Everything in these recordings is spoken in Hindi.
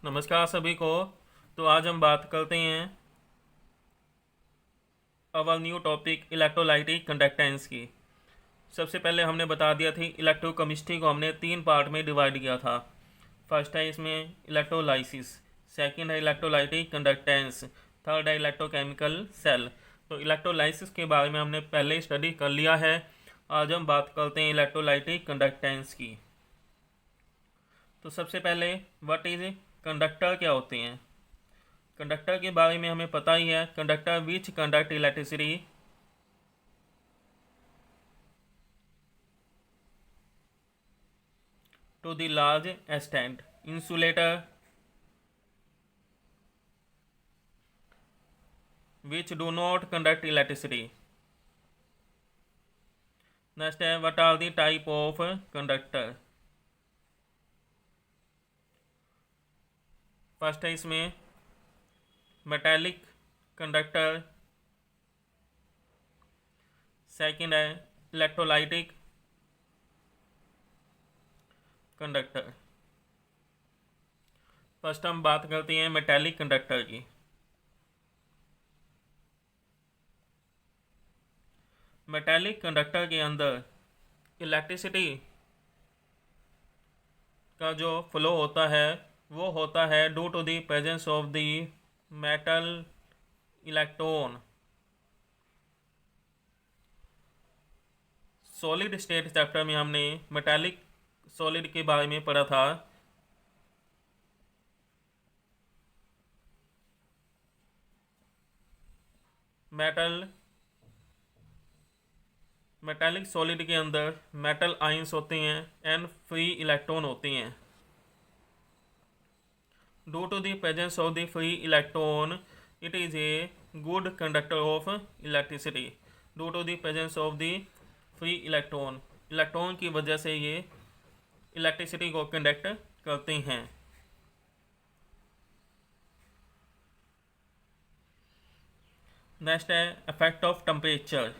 नमस्कार सभी को। तो आज हम बात करते हैं our new topic electrolytic conductance की। सबसे पहले हमने बता दिया थी इलेक्ट्रोकेमिस्ट्री को हमने 3 पार्ट में डिवाइड किया था। फर्स्ट है इसमें इलेक्ट्रोलाइसिस, सेकंड है इलेक्ट्रोलाइटिक कंडक्टेंस, थर्ड है इलेक्ट्रोकेमिकल सेल। तो इलेक्ट्रोलाइसिस के बारे में हमने पहले ही स्टडी कर लिया है। आज हम बात करते हैं इलेक्ट्रोलाइटिक कंडक्टेंस की। तो सबसे पहले व्हाट इज कंडक्टर क्या होते हैं। कंडक्टर के बारे में हमें पता ही है, conductor which conduct electricity to the large extent. Insulator which do not conduct electricity. Next है what are the type of conductor. First है इसमें मेटेलिक कंडक्टर, सेकंड है इलेक्ट्रोलाइटिक कंडक्टर। फर्स्ट हम बात करते हैं मेटेलिक कंडक्टर की। मेटेलिक कंडक्टर के अंदर इलेक्ट्रिसिटी का जो फ्लो होता है वो होता है due to the presence of the metal electron. Solid state chapter में हमने मेटालिक सॉलिड के बारे में पढ़ा था। मेटल मेटालिक सॉलिड के अंदर मेटल आयंस होते हैं एंड फ्री इलेक्ट्रॉन होते हैं। Due to the presence of the free electron it is a good conductor of electricity. Due to the presence of the free electron की वजह से ये इलेक्ट्रिसिटी को कंडक्ट करते हैं। नेक्स्ट है इफेक्ट ऑफ टेम्परेचर।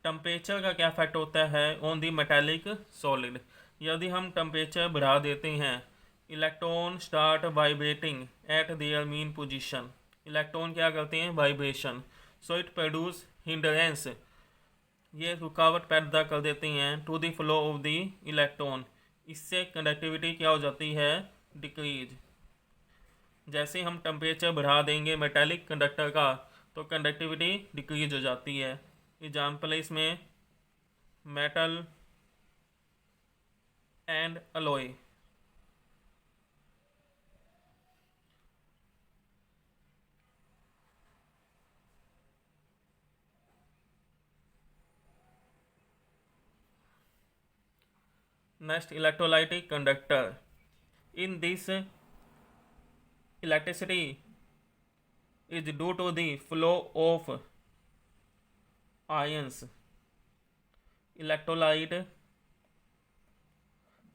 टेम्परेचर का क्या इफेक्ट होता है ऑन दी मेटालिक सॉलिड। यदि हम टेम्परेचर बढ़ा देते हैं, electron start vibrating at their mean position. Electron क्या करते हैं, vibration. So it produce hindrance, ये रुकावट पैदा कर देते हैं to the flow of the electron. इससे कंडक्टिविटी क्या हो जाती है, डिक्रीज। जैसे हम टेम्परेचर बढ़ा देंगे मेटालिक कंडक्टर का तो कंडक्टिविटी डिक्रीज हो जाती है। एग्जाम्पल है इसमें metal and alloy. Next electrolytic conductor. In this electricity is due to the flow of ions. Electrolyte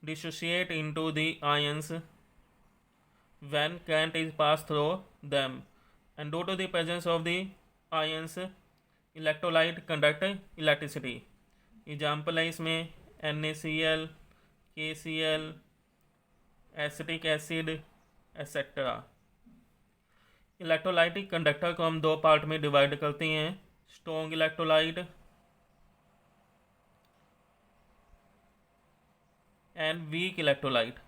dissociate into the ions when current is passed through them, and due to the presence of the ions electrolyte conduct electricity. Example है इसमें NaCl, KCl, acetic acid etcetera. Electrolytic conductor को हम 2 पार्ट में डिवाइड करते हैं, strong electrolyte and weak electrolyte.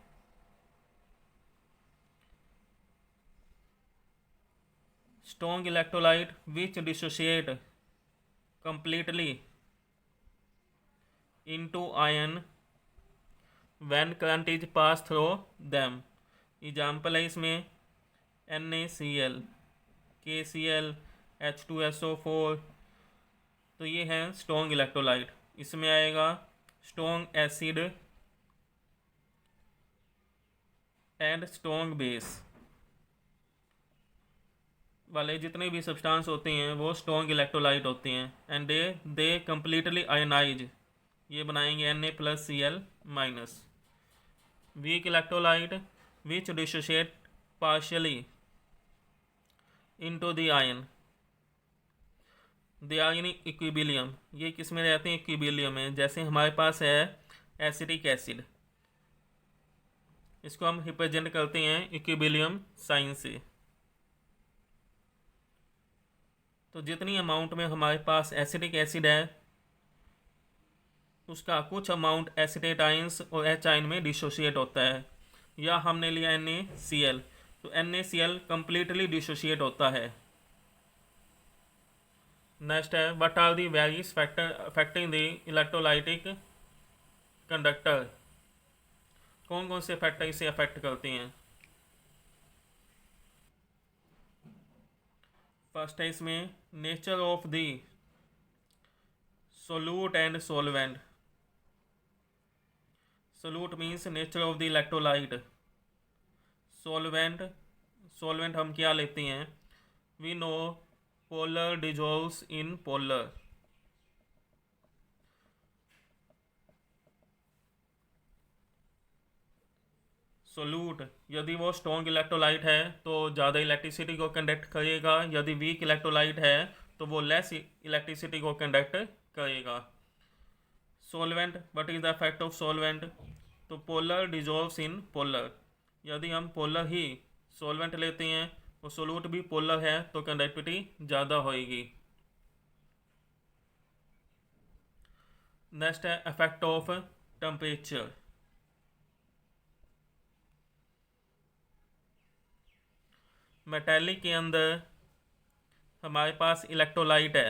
Strong electrolyte which dissociate completely into ion when current is passed through them। Example है इसमें NaCl, KCl, H2SO4। तो ये है स्ट्रॉन्ग इलेक्ट्रोलाइट। इसमें आएगा strong acid and strong base वाले जितने भी सब्सटेंस होते हैं वो स्ट्रॉन्ग इलेक्ट्रोलाइट होते हैं एंड दे कम्प्लीटली आयनाइज, ये बनाएंगे Na+Cl-। Weak electrolyte which dissociate partially into the ion, they are in equilibrium. ये किस में रहते हैं, इक्विलिब्रियम में। जैसे हमारे पास है एसिटिक एसिड, इसको हम रिप्रेजेंट करते हैं इक्विलिब्रियम साइन से। तो जितनी अमाउंट में हमारे पास एसिटिक एसिड है उसका कुछ अमाउंट एसिटेट आयंस और एच आयन में डिसोशिएट होता है। या हमने लिया NaCl, तो NaCl कंप्लीटली डिसोशिएट होता है। नेक्स्ट है what are the various factor affecting the electrolytic conductor. कौन कौन से फैक्टर इसे अफेक्ट करते हैं? फर्स्ट है इसमें nature of the solute and solvent. Solute means nature of the electrolyte. Solvent, solvent हम क्या लेते हैं? We know polar dissolves in polar. Solute यदि वो स्ट्रॉन्ग इलेक्ट्रोलाइट है तो ज़्यादा इलेक्ट्रिसिटी को कंडक्ट करेगा, यदि वीक इलेक्ट्रोलाइट है तो वो लेस इलेक्ट्रिसिटी को कंडक्ट करेगा। Solvent, what is the effect of solvent? तो पोलर डिजोल्व्स इन पोलर। यदि हम पोलर ही सोलवेंट लेते हैं और सोल्यूट भी पोलर है तो कंडक्टिविटी ज़्यादा होएगी। नेक्स्ट है इफेक्ट ऑफ टेम्परेचर। मेटेलिक के अंदर हमारे पास इलेक्ट्रोलाइट है।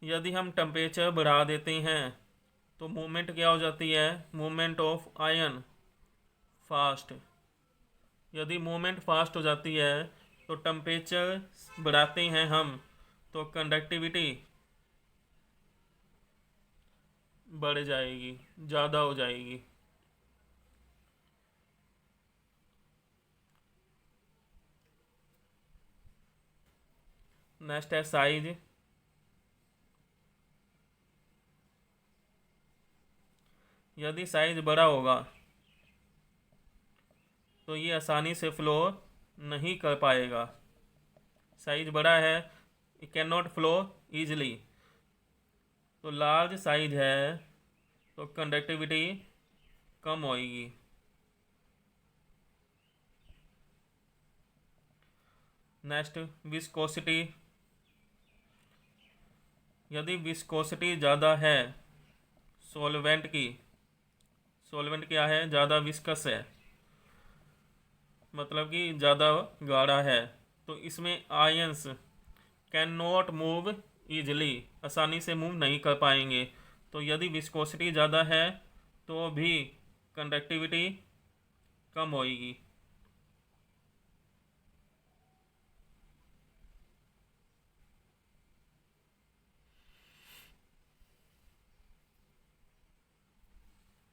यदि हम टेम्परेचर बढ़ा देते हैं तो मूवमेंट क्या हो जाती है? Movement of ion fast. यदि मूवमेंट फास्ट हो जाती है तो टेम्परेचर बढ़ाते हैं हम तो कंडक्टिविटी बढ़ जाएगी, ज़्यादा हो जाएगी। नेक्स्ट है साइज। यदि साइज बड़ा होगा तो ये आसानी से फ्लो नहीं कर पाएगा। साइज बड़ा है, it can not flow easily. तो लार्ज साइज है तो कंडक्टिविटी कम होएगी। Next viscosity. यदि विस्कोसिटी ज़्यादा है सॉल्वेंट की, सॉल्वेंट क्या है? ज़्यादा विस्कस है, मतलब कि ज़्यादा गाढ़ा है, तो इसमें ions can not move easily, आसानी से मूव नहीं कर पाएंगे। तो यदि विस्कोसिटी ज़्यादा है तो भी कंडक्टिविटी कम होएगी।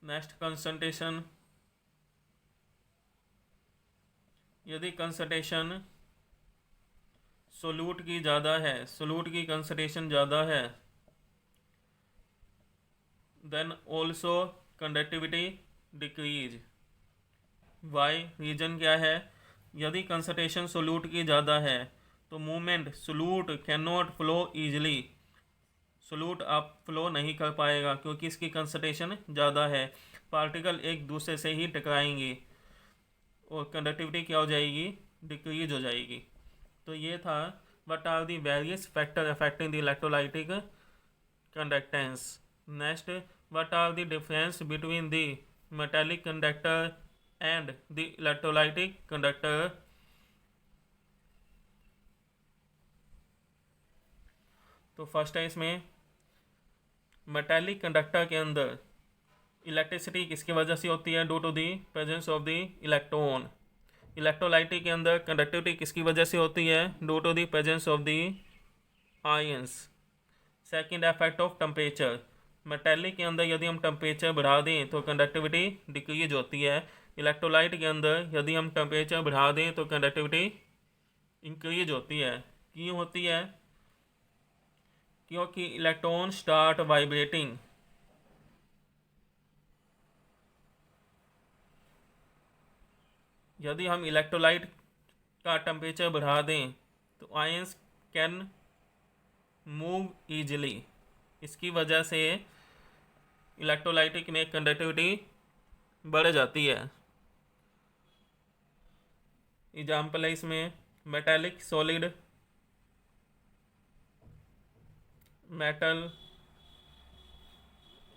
Next concentration. यदि कंसंट्रेशन सोल्यूट की ज़्यादा है, सोल्यूट की कंसंट्रेशन ज़्यादा है, then also conductivity decrease. Why reason क्या है? यदि कंसंट्रेशन सोल्यूट की ज़्यादा है तो movement solute can not flow easily, solute आप फ्लो नहीं कर पाएगा क्योंकि इसकी कंसंट्रेशन ज़्यादा है। पार्टिकल एक दूसरे से ही टकराएंगे और कंडक्टिविटी क्या हो जाएगी? डिक्रीज हो जाएगी। तो ये था what are the various factor affecting the electrolytic conductance. Next, what are the difference between the metallic conductor and the electrolytic conductor. तो फर्स्ट है इसमें मेटालिक कंडक्टर के अंदर इलेक्ट्रिसिटी किसकी वजह से होती है? Due to the presence of the electron. Electrolytic के अंदर कंडक्टिविटी किसकी वजह से होती है? Due to the presence of the ions. Second effect of temperature. Metallic के अंदर यदि हम टेम्परेचर बढ़ा दें तो कंडक्टिविटी डिक्रीज होती है। इलेक्ट्रोलाइट के अंदर यदि हम टेम्परेचर बढ़ा दें तो कंडक्टिविटी इंक्रीज होती है। क्यों होती है? क्योंकि इलेक्ट्रॉन स्टार्ट वाइब्रेटिंग। यदि हम इलेक्ट्रोलाइट का टेम्परेचर बढ़ा दें तो आयंस कैन मूव ईजिली। इसकी वजह से इलेक्ट्रोलाइटिक में कंडक्टिविटी बढ़ जाती है। एग्जाम्पल है इसमें मेटालिक सॉलिड, मेटल,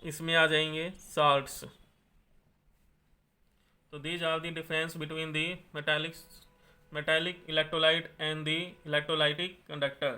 इसमें आ जाएंगे साल्ट्स। तो these are the difference between the metallic electrolyte and the electrolytic conductor.